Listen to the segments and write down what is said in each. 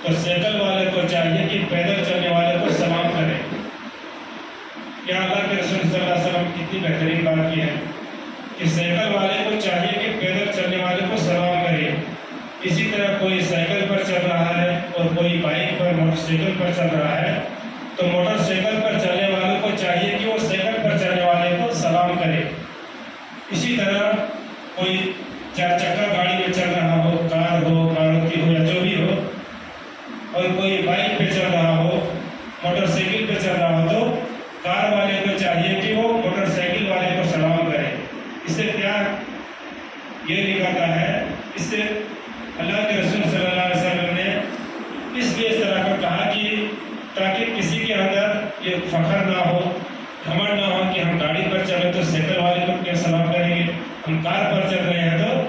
تو سائیکل والے کو چاہیے کہ پیدل چلنے والے کو سلام کرے۔ کیا اللہ کے رسول صلی اللہ علیہ وسلم کتنی بہترین بات کی ہے کہ سائیکل والے کو چاہیے کہ پیدل چلنے والے کو سلام کرے۔ اسی طرح کوئی سائیکل پر چل رہا ہے اور کوئی بائک پر موٹر سائیکل پر چل رہا ہے تو موٹر سائیکل پر چلنے والوں کو چاہیے کہ وہ سائیکل پر چلنے والے کو سلام کرے۔ اسی طرح کوئی چار چکا گاڑی میں چل رہا ہو، کار ہو، ماروتی ہو یا جو بھی ہو، اور کوئی بائک پہ چل رہا ہو، موٹر سائیکل پہ چل رہا ہو تو کار والے کو چاہیے کہ وہ موٹر سائیکل والے کو سلام کرے۔ اس سے پیار یہ نکلتا ہے، اس سے اللہ کے رسول صلی اللہ علیہ وسلم نے اس لیے اس طرح کا کہا کہ تاکہ کسی کے اندر یہ فخر نہ ہو، گھمنڈ نہ ہو کہ ہم گاڑی پر چلیں تو سائیکل والے کو کیا سلام کریں گے، ہم کار پر چل رہے ہیں تو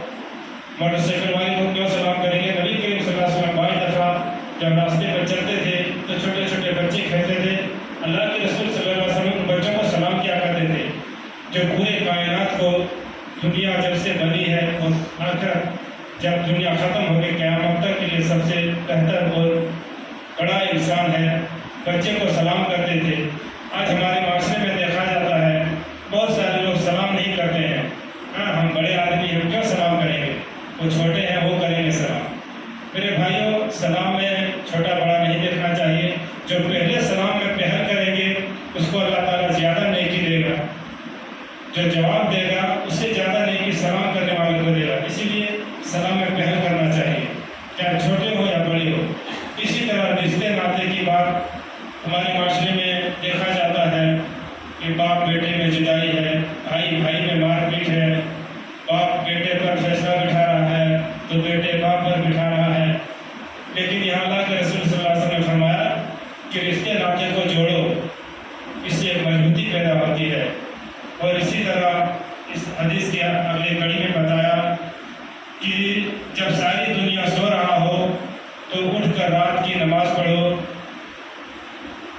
موٹر سائیکل والے کو کیوں سلام کریں گے۔ نبی کریم صلی اللہ علیہ وسلم بعض دفعہ جب راستے پر چلتے تھے تو چھوٹے چھوٹے بچے کھیلتے تھے، اللہ کے رسول صلی اللہ علیہ وسلم ان بچوں کو سلام کیا کرتے تھے۔ جو پورے کائنات کو دنیا جب سے بنی ہے اور آخر جب دنیا ختم ہو گئی قیامت تک کے لیے سب سے بہتر اور بڑا انسان ہے، بچے کو سلام کرتے تھے۔ آج ہمارے معاشرے میں دیکھا جاتا ہے بہت سارے لوگ سلام نہیں کرتے ہیں۔ ہاں ہم بڑے آدمی ہم کیوں سلام کریں گے، وہ چھوٹے ہیں وہ کریں گے سلام۔ میرے بھائیوں، سلام میں چھوٹا بڑا نہیں دیکھنا چاہیے۔ جو پہلے سلام میں پہل کریں گے اس کو اللہ تعالیٰ زیادہ نیکی دے گا، جو جواب دے گا اس سے زیادہ نیکی سلام کرنے والے کو دے گا۔ اسی لیے سلام میں پہل کرنا چاہیے، چاہے چھوٹے ہو یا بڑے ہو۔ اسی طرح رشتے ناطے کی بات ہمارے معاشرے میں دیکھا جاتا ہے کہ باپ بیٹے میں جدائی ہے، بھائی بھائی میں مار پیٹ ہے، باپ بیٹے پر فیصلہ بٹھا رہا ہے تو بیٹے باپ پر بٹھا رہا ہے۔ لیکن یہاں اللہ کے رسول صلی اللہ علیہ وسلم نے فرمایا کہ رشتے ناطے کو جوڑو، اس سے مضبوطی پیدا ہوتی ہے۔ اور اسی طرح اس حدیث کی اگلی کڑی میں بتایا کہ جب ساری دنیا سو رہا ہو تو اٹھ کر رات کی نماز پڑھو،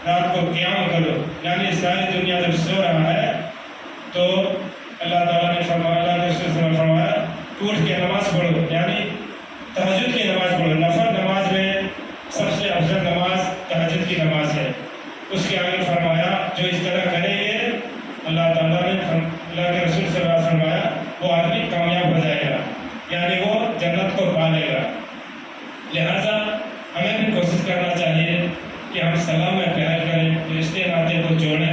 رات کو قیام کرو۔ یعنی ساری دنیا جب سو رہا ہے تو اللہ تعالیٰ نے فرمایا، اللہ کے رسول صلی اللہ علیہ وسلم نے فرمایا اٹھ کے نماز پڑھو، یعنی تہجد کی نماز پڑھو۔ نفل نماز میں سب سے افضل نماز تہجد کی نماز ہے۔ اس کے آگے فرمایا جو اس طرح کریں گے اللہ تعالیٰ نے، اللہ کے رسول صلی اللہ علیہ وسلم فرمایا وہ آدمی کامیاب ہو جائے گا، یعنی وہ جنت کو پا لے گا۔ لہٰذا ہمیں بھی کوشش کرنا چاہیے کہ ہم سلام میں پہل کریں، رشتے ناطے کو جوڑیں۔